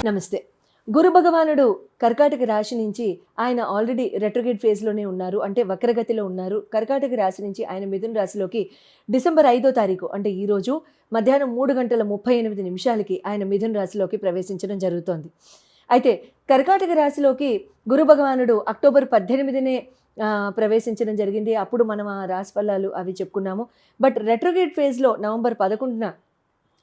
నమస్తే. గురు భగవానుడు కర్కాటక రాశి నుంచి ఆయన ఆల్రెడీ రెట్రోగేట్ ఫేజ్లోనే ఉన్నారు, అంటే వక్రగతిలో ఉన్నారు. కర్కాటక రాశి నుంచి ఆయన మిథున రాశిలోకి డిసెంబర్ 5వ తారీఖు అంటే ఈరోజు మధ్యాహ్నం 3:38 ఆయన మిథున రాశిలోకి ప్రవేశించడం జరుగుతోంది. అయితే కర్కాటక రాశిలోకి గురు భగవానుడు అక్టోబర్ 18నే ప్రవేశించడం జరిగింది. అప్పుడు మనం ఆ రాశి ఫలాలు అవి చెప్పుకున్నాము. బట్ రెట్రోగేట్ ఫేజ్లో నవంబర్ 11న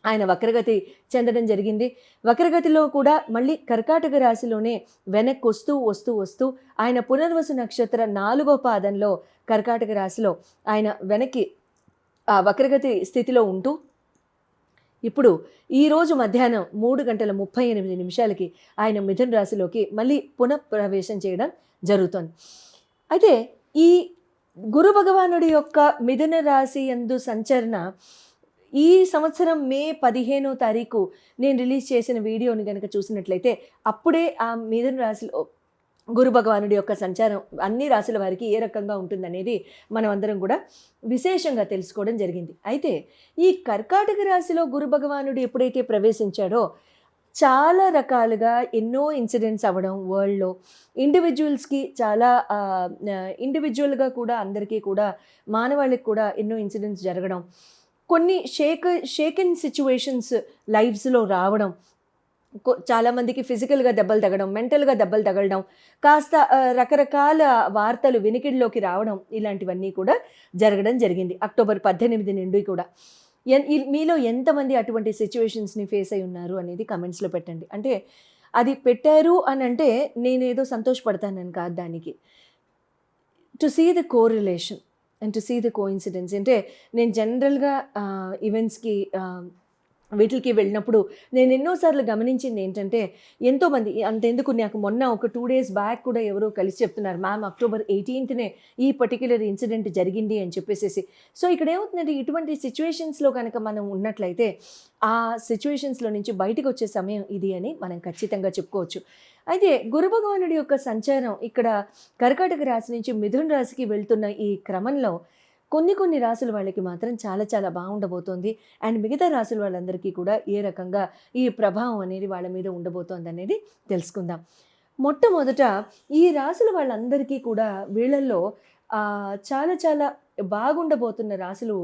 ఆయన వక్రగతి చెందడం జరిగింది. వక్రగతిలో కూడా మళ్ళీ కర్కాటక రాశిలోనే వెనక్కి వస్తూ ఆయన పునర్వసు నక్షత్ర 4వ పాదంలో కర్కాటక రాశిలో ఆయన వెనక్కి ఆ వక్రగతి స్థితిలో ఉంటూ ఇప్పుడు ఈరోజు మధ్యాహ్నం 3:38 ఆయన మిథున రాశిలోకి మళ్ళీ పునఃప్రవేశం చేయడం జరుగుతుంది. అయితే ఈ గురు భగవానుడి యొక్క మిథున రాశి యందు సంచరణ ఈ సంవత్సరం మే 15వ తారీఖు నేను రిలీజ్ చేసిన వీడియోని కనుక చూసినట్లయితే అప్పుడే ఆ మిథున రాశిలో గురు భగవానుడి యొక్క సంచారం అన్ని రాశుల వారికి ఏ రకంగా ఉంటుందనేది మనం అందరం కూడా విశేషంగా తెలుసుకోవడం జరిగింది. అయితే ఈ కర్కాటక రాశిలో గురు భగవానుడు ఎప్పుడైతే ప్రవేశించాడో చాలా రకాలుగా ఎన్నో ఇన్సిడెంట్స్ అవ్వడం, వరల్డ్లో ఇండివిజువల్స్కి చాలా ఇండివిజువల్గా కూడా అందరికీ కూడా మానవాళికి కూడా ఎన్నో ఇన్సిడెంట్స్ జరగడం, కొన్ని షేకెన్ సిచ్యువేషన్స్ లైఫ్స్లో రావడం, చాలామందికి ఫిజికల్గా దెబ్బలు తగడం, మెంటల్గా దెబ్బలు తగలడం, కాస్త రకరకాల వార్తలు వినికిడిలోకి రావడం, ఇలాంటివన్నీ కూడా జరగడం జరిగింది అక్టోబర్ 18 నుండి కూడా. మీలో ఎంతమంది అటువంటి సిచ్యువేషన్స్ని ఫేస్ అయి ఉన్నారు అనేది కమెంట్స్లో పెట్టండి. అంటే అది పెట్టారు అని అంటే నేనేదో సంతోషపడతానని కాదు, దానికి to see the correlation and to see the coincidence. అంటే నేను జనరల్గా ఈవెంట్స్కి వీటికి వెళ్ళినప్పుడు నేను ఎన్నోసార్లు గమనించింది ఏంటంటే, ఎంతోమంది అంతెందుకు నాకు మొన్న ఒక 2 days బ్యాక్ కూడా ఎవరో కలిసి చెప్తున్నారు, మ్యామ్ అక్టోబర్ 18నే ఈ పర్టిక్యులర్ ఇన్సిడెంట్ జరిగింది అని చెప్పేసి. సో ఇక్కడ ఏమవుతుందంటే, ఇటువంటి సిచ్యువేషన్స్లో కనుక మనం ఉన్నట్లయితే ఆ సిచ్యువేషన్స్లో నుంచి బయటకు వచ్చే సమయం ఇది అని మనం ఖచ్చితంగా చెప్పుకోవచ్చు. అయితే గురు భగవానుడి యొక్క సంచారం ఇక్కడ కర్కాటక రాశి నుంచి మిథున రాశికి వెళ్తున్న ఈ క్రమంలో కొన్ని రాసుల వాళ్ళకి మాత్రం చాలా చాలా బాగుండబోతోంది. అండ్ మిగతా రాసుల వాళ్ళందరికీ కూడా ఏ రకంగా ఈ ప్రభావం అనేది వాళ్ళ మీద ఉండబోతోంది అనేది తెలుసుకుందాం. మొట్టమొదట ఈ రాసుల వాళ్ళందరికీ కూడా వీళ్ళల్లో చాలా చాలా బాగుండబోతున్న రాసులు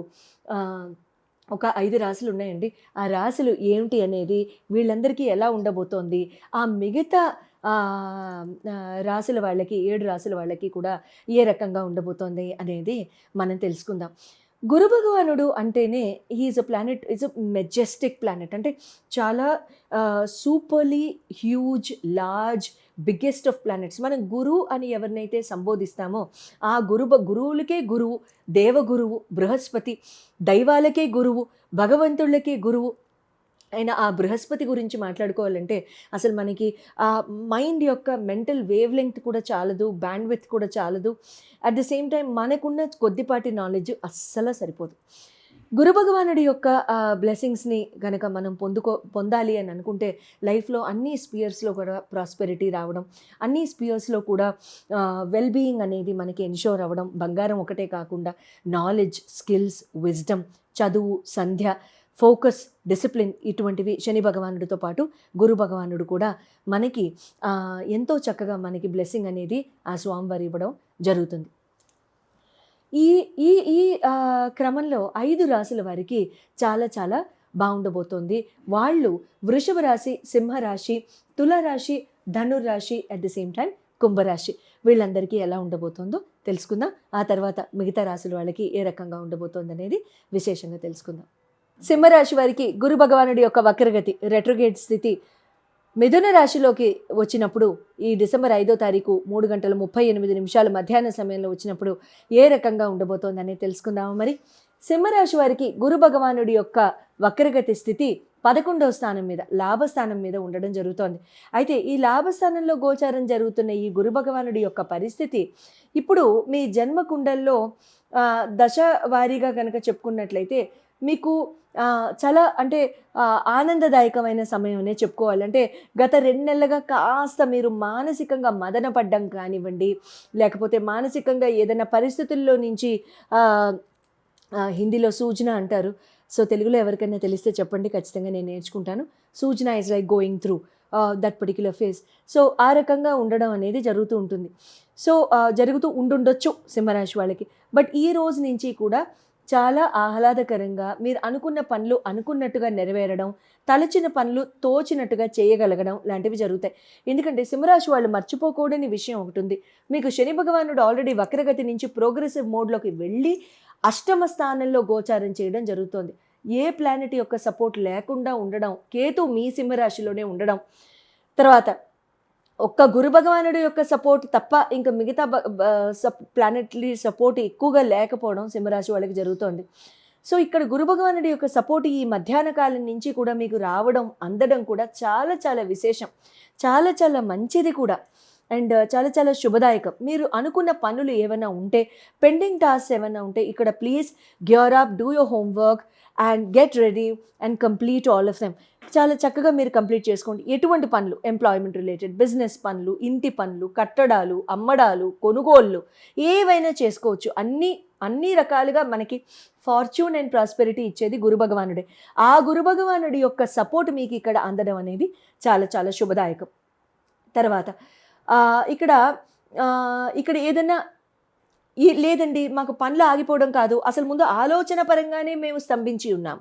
ఒక 5 రాశులు ఉన్నాయండి. ఆ రాశులు ఏమిటి అనేది, వీళ్ళందరికీ ఎలా ఉండబోతోంది, ఆ మిగతా రాశుల వాళ్ళకి 7 రాశుల వాళ్ళకి కూడా ఏ రకంగా ఉండబోతోంది అనేది మనం తెలుసుకుందాం. గురు భగవానుడు అంటేనే is a planet, is a Majestic planet. అంటే చాలా superbly huge, large, biggest of planets. మనం గురు అని ఎవరినైతే సంబోధిస్తామో ఆ గురువులకే గురువు, దేవగురువు బృహస్పతి, దైవాలకే గురువు, భగవంతుళ్ళకే గురువు అయిన ఆ బృహస్పతి గురించి మాట్లాడుకోవాలంటే అసలు మనకి ఆ మైండ్ యొక్క మెంటల్ వేవ్ లెంగ్త్ కూడా చాలదు, బ్యాండ్విడ్త్ కూడా చాలదు. అట్ ద సేమ్ టైం మనకున్న కొద్దిపాటి నాలెడ్జ్ అస్సలు సరిపోదు. గురు భగవానుడి యొక్క బ్లెస్సింగ్స్ని కనుక మనం పొందాలి అని అనుకుంటే లైఫ్లో అన్ని స్పియర్స్లో కూడా ప్రాస్పెరిటీ రావడం, అన్ని స్పియర్స్లో కూడా వెల్బీయింగ్ అనేది మనకి ఎన్షోర్ అవ్వడం, బంగారం ఒకటే కాకుండా నాలెడ్జ్, స్కిల్స్, విజ్డమ్, చదువు, సంధ్య, ఫోకస్, డిసిప్లిన్, ఇటువంటివి శని భగవానుడితో పాటు గురు భగవానుడు కూడా మనకి ఎంతో చక్కగా మనకి బ్లెస్సింగ్ అనేది ఆ స్వామివారు ఇవ్వడం జరుగుతుంది. ఈ ఈ ఈ క్రమంలో 5 రాశుల వారికి చాలా చాలా బాగుండబోతోంది. వాళ్ళు వృషభ రాశి, సింహరాశి, తులారాశి, ధనుర్రాశి, అట్ ది సేమ్ టైం కుంభరాశి, వీళ్ళందరికీ ఎలా ఉండబోతుందో తెలుసుకుందాం. ఆ తర్వాత మిగతా రాశుల వాళ్ళకి ఏ రకంగా ఉండబోతోంది అనేది విశేషంగా తెలుసుకుందాం. సింహరాశి వారికి గురు భగవానుడి యొక్క వక్రగతి రెట్రోగేట్ స్థితి మిథున రాశిలోకి వచ్చినప్పుడు ఈ డిసెంబర్ 5వ తారీఖు 3:38 మధ్యాహ్న సమయంలో వచ్చినప్పుడు ఏ రకంగా ఉండబోతోందని తెలుసుకుందాము. మరి సింహరాశి వారికి గురు భగవానుడి యొక్క వక్రగతి స్థితి 11వ స్థానం మీద, లాభస్థానం మీద ఉండడం జరుగుతోంది. అయితే ఈ లాభస్థానంలో గోచారం జరుగుతున్న ఈ గురు భగవానుడి యొక్క పరిస్థితి ఇప్పుడు మీ జన్మకుండల్లో దశ వారీగా కనుక చెప్పుకున్నట్లయితే మీకు చాలా అంటే ఆనందదాయకమైన సమయం అనే చెప్పుకోవాలి. అంటే గత 2 నెలలుగా కాస్త మీరు మానసికంగా మదన పడ్డం కానివ్వండి, లేకపోతే మానసికంగా ఏదైనా పరిస్థితుల్లో నుంచి హిందీలో సూచన అంటారు, సో తెలుగులో ఎవరికైనా తెలిస్తే చెప్పండి, ఖచ్చితంగా నేను నేర్చుకుంటాను. సూచన is like going through that particular phase. So ఆ రకంగా ఉండడం అనేది జరుగుతూ ఉంటుంది. సో జరుగుతూ ఉండుండొచ్చు సింహరాశి వాళ్ళకి. బట్ ఈ రోజు నుంచి కూడా చాలా ఆహ్లాదకరంగా మీరు అనుకున్న పనులు అనుకున్నట్టుగా నెరవేరడం, తలచిన పనులు తోచినట్టుగా చేయగలగడం లాంటివి జరుగుతాయి. ఎందుకంటే సింహరాశి వాళ్ళు మర్చిపోకూడని విషయం ఒకటి ఉంది. మీకు శని భగవానుడు ఆల్రెడీ వక్రగతి నుంచి ప్రోగ్రెసివ్ మోడ్లోకి వెళ్ళి అష్టమ స్థానంలో గోచారం చేయడం జరుగుతోంది. ఏ ప్లానెట్ యొక్క సపోర్ట్ లేకుండా ఉండడం, కేతు మీ సింహరాశిలోనే ఉండడం, తర్వాత ఒక్క గురు భగవానుడి యొక్క సపోర్ట్ తప్ప ఇంకా మిగతా ప్లానెట్లీ సపోర్ట్ ఎక్కువగా లేకపోవడం సింహరాశి వాళ్ళకి జరుగుతోంది. సో ఇక్కడ గురు భగవానుడి యొక్క సపోర్ట్ ఈ మధ్యాహ్న కాలం నుంచి కూడా మీకు రావడం, అందడం కూడా చాలా చాలా విశేషం, చాలా చాలా మంచిది కూడా, అండ్ చాలా చాలా శుభదాయకం. మీరు అనుకున్న పనులు ఏమైనా ఉంటే, పెండింగ్ టాస్క్ ఏమైనా ఉంటే ఇక్కడ please gear up, do your homework and get ready and complete all of them. చాలా చక్కగా మీరు కంప్లీట్ చేసుకోండి. ఎటువంటి పనులు, ఎంప్లాయ్మెంట్ రిలేటెడ్, బిజినెస్ పనులు, ఇంటి పనులు, కట్టడాలు, అమ్మడాలు, కొనుగోళ్ళు ఏవైనా చేసుకోవచ్చు. అన్ని రకాలుగా మనకి ఫార్చ్యూన్ అండ్ ప్రాస్పెరిటీ ఇచ్చేది గురు భగవానుడే. ఆ గురు భగవానుడి యొక్క సపోర్ట్ మీకు ఇక్కడ అందడం అనేది చాలా చాలా శుభదాయకం. తర్వాత ఇక్కడ ఏదైనా లేదండి మాకు పనులు ఆగిపోవడం కాదు, అసలు ముందు ఆలోచన పరంగానే మేము స్తంభించి ఉన్నాం,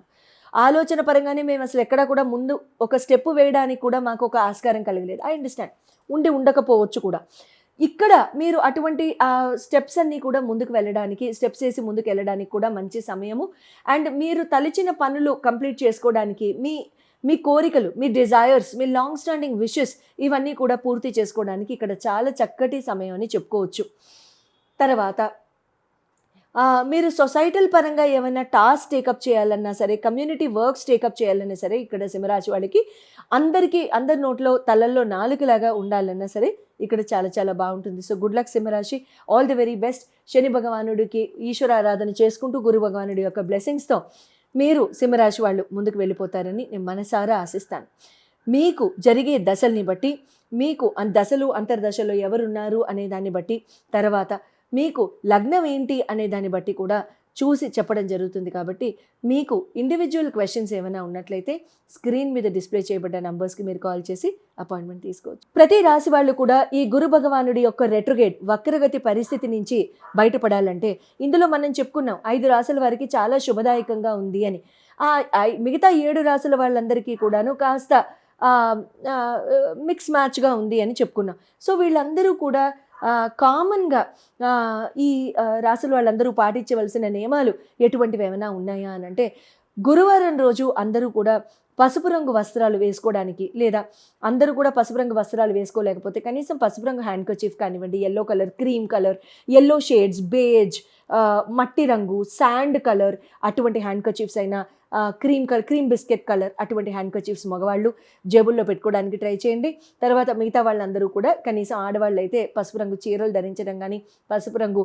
ఆలోచన పరంగానే మేము అసలు ఎక్కడా కూడా ముందు ఒక స్టెప్ వేయడానికి కూడా మాకు ఒక ఆస్కారం కలగలేదు. ఐ అండర్స్టాండ్, ఉండకపోవచ్చు కూడా. ఇక్కడ మీరు అటువంటి స్టెప్స్ అన్నీ కూడా ముందుకు వెళ్ళడానికి, స్టెప్స్ వేసి ముందుకు వెళ్ళడానికి కూడా మంచి సమయము. అండ్ మీరు తలిచిన పనులు కంప్లీట్ చేసుకోవడానికి, మీ కోరికలు, మీ డిజైర్స్, మీ లాంగ్ స్టాండింగ్ విషెస్ ఇవన్నీ కూడా పూర్తి చేసుకోవడానికి ఇక్కడ చాలా చక్కటి సమయం అని చెప్పుకోవచ్చు. తర్వాత మీరు సొసైటల్ పరంగా ఏమైనా టాస్క్ టేకప్ చేయాలన్నా సరే, కమ్యూనిటీ వర్క్స్ టేకప్ చేయాలన్నా సరే, ఇక్కడ సింహరాశి వాళ్ళకి అందరి నోట్లో తలల్లో నాలుగులాగా ఉండాలన్నా సరే ఇక్కడ చాలా చాలా బాగుంటుంది. సో గుడ్ లక్ సింహరాశి, ఆల్ ది వెరీ బెస్ట్. శని భగవానుడికి ఈశ్వర ఆరాధన చేసుకుంటూ గురు భగవానుడి యొక్క బ్లెస్సింగ్స్తో మీరు సింహరాశి వాళ్ళు ముందుకు వెళ్ళిపోతారని నేను మనసారా ఆశిస్తాను. మీకు జరిగే దశల్ని బట్టి, మీకు దశలు అంతర్దశలో ఎవరున్నారు అనే దాన్ని బట్టి, తర్వాత మీకు లగ్నం ఏంటి అనే దాన్ని బట్టి కూడా చూసి చెప్పడం జరుగుతుంది. కాబట్టి మీకు ఇండివిజువల్ క్వశ్చన్స్ ఏమైనా ఉన్నట్లయితే స్క్రీన్ మీద డిస్ప్లే చేయబడ్డ నంబర్స్కి మీరు కాల్ చేసి అపాయింట్మెంట్ తీసుకోవచ్చు. ప్రతి రాశి వాళ్ళు కూడా ఈ గురు భగవానుడి యొక్క రెట్రోగేట్ వక్రగతి పరిస్థితి నుంచి బయటపడాలంటే, ఇందులో మనం చెప్పుకున్నాం 5 రాశుల వారికి చాలా శుభదాయకంగా ఉంది అని. మిగతా 7 రాశుల వాళ్ళందరికీ కూడాను కాస్త మిక్స్ మ్యాచ్గా ఉంది అని చెప్పుకున్నాం. సో వీళ్ళందరూ కూడా కామన్గా ఈ రాశుల వాళ్ళందరూ పాటించవలసిన నియమాలు ఎటువంటివి ఏమైనా ఉన్నాయా అని అంటే, గురువారం రోజు అందరూ కూడా పసుపు రంగు వస్త్రాలు వేసుకోవడానికి, లేదా అందరూ కూడా పసుపు రంగు వస్త్రాలు వేసుకోలేకపోతే కనీసం పసుపు రంగు హ్యాండ్ కర్చీఫ్ కానివ్వండి, yellow colour, cream colour, yellow shades, beige, మట్టి రంగు, శాండ్ కలర్ అటువంటి హ్యాండ్ కర్చీఫ్స్ అయినా, క్రీమ్ బిస్కెట్ కలర్ అటువంటి హ్యాండ్ కర్చీఫ్స్ మగవాళ్ళు జేబుల్లో పెట్టుకోవడానికి ట్రై చేయండి. తర్వాత మిగతా వాళ్ళందరూ కూడా కనీసం ఆడవాళ్ళు అయితే పసుపు రంగు చీరలు ధరించడం కానీ, పసుపు రంగు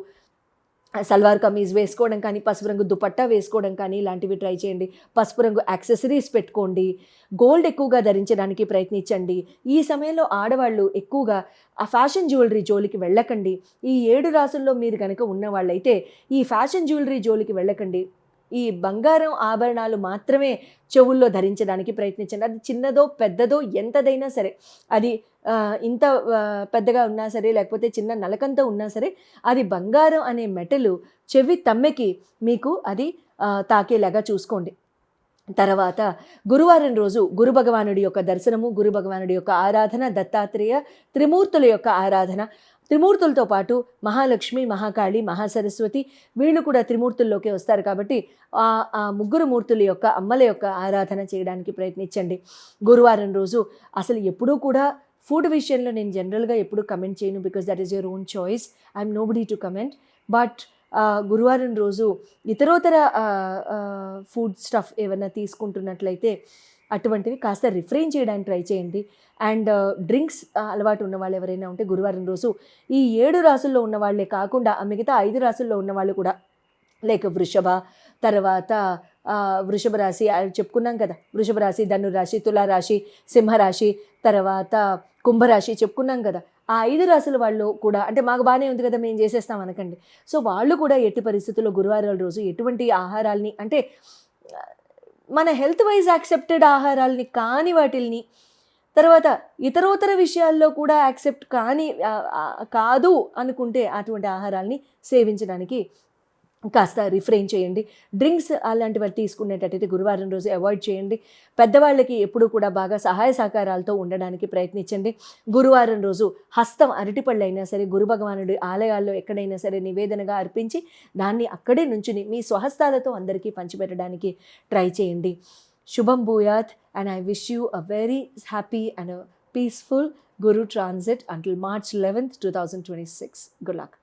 సల్వార్ కమీజ్ వేసుకోవడం కానీ, పసుపు రంగు దుపట్టా వేసుకోవడం కానీ ఇలాంటివి ట్రై చేయండి. పసుపు రంగు యాక్సెసరీస్ పెట్టుకోండి. గోల్డ్ ఎక్కువగా ధరించడానికి ప్రయత్నించండి. ఈ సమయంలో ఆడవాళ్ళు ఎక్కువగా ఆ ఫ్యాషన్ జ్యువెలరీ జోలికి వెళ్ళకండి. ఈ 7 రాసుల్లో మీరు కనుక ఉన్నవాళ్ళైతే ఈ ఫ్యాషన్ జ్యువెలరీ జోలికి వెళ్ళకండి. ఈ బంగారం ఆభరణాలు మాత్రమే చెవుల్లో ధరించడానికి ప్రయత్నించండి. అది చిన్నదో పెద్దదో ఎంతదైనా సరే, అది ఇంత పెద్దగా ఉన్నా సరే, లేకపోతే చిన్న నలకంతో ఉన్నా సరే, అది బంగారం అనే మెటలు చెవి తమ్మెకి మీకు అది తాకేలాగా చూసుకోండి. తర్వాత గురువారం రోజు గురు భగవానుడి యొక్క దర్శనము, గురు భగవానుడి యొక్క ఆరాధన, దత్తాత్రేయ త్రిమూర్తుల యొక్క ఆరాధన, త్రిమూర్తులతో పాటు మహాలక్ష్మి, మహాకాళి, మహాసరస్వతి వీళ్ళు కూడా త్రిమూర్తుల్లోకి వస్తారు. కాబట్టి ఆ ముగ్గురు మూర్తుల యొక్క అమ్మల యొక్క ఆరాధన చేయడానికి ప్రయత్నించండి. గురువారం రోజు అసలు ఎప్పుడూ కూడా ఫుడ్ విషయంలో నేను జనరల్గా ఎప్పుడూ కమెంట్ చేయను, because that is your own choice. I'm nobody to comment. But గురువారం రోజు ఇతరోతర ఫుడ్ స్టఫ్ ఏమైనా తీసుకుంటున్నట్లయితే అటువంటివి కాస్త రిఫ్రెయిన్ చేయడానికి ట్రై చేయండి. అండ్ డ్రింక్స్ అలవాటు ఉన్న వాళ్ళు ఎవరైనా ఉంటే గురువారం రోజు ఈ 7 రాసుల్లో ఉన్న వాళ్ళే కాకుండా మిగతా 5 రాసుల్లో ఉన్న వాళ్ళు కూడా, లైక్ వృషభ, తర్వాత వృషభ రాశి చెప్పుకున్నాం కదా, వృషభ రాశి, ధనురాశి, తులారాశి, సింహరాశి, తర్వాత కుంభరాశి చెప్పుకున్నాం కదా. ఆ 5 రాశుల వాళ్ళు కూడా, అంటే మాకు బాగానే ఉంది కదా మేము చేసేస్తాం అనకండి. సో వాళ్ళు కూడా ఎట్టి పరిస్థితుల్లో గురువారాల రోజు ఎటువంటి ఆహారాల్ని, అంటే మన హెల్త్ వైజ్ యాక్సెప్టెడ్ ఆహారాల్ని కాని వాటిల్ని తర్వాత ఇతరోతర విషయాల్లో కూడా యాక్సెప్ట్ కాదు అనుకుంటే అటువంటి ఆహారాల్ని సేవించడానికి కాస్త రిఫ్రెయిన్ చేయండి. డ్రింక్స్ అలాంటివి తీసుకునేటట్టయితే గురువారం రోజు అవాయిడ్ చేయండి. పెద్దవాళ్ళకి ఎప్పుడూ కూడా బాగా సహాయ సహకారాలతో ఉండడానికి ప్రయత్నించండి. గురువారం రోజు హస్తం అరటిపళ్ళు అయినా సరే గురు భగవానుడి ఆలయాల్లో ఎక్కడైనా సరే నివేదనగా అర్పించి దాన్ని అక్కడే నుంచుని మీ స్వహస్తాలతో అందరికీ పంచిపెట్టడానికి ట్రై చేయండి. శుభం భూయాత్, and I wish you a very happy and a peaceful Guru transit until March 11th, 2026. Good luck.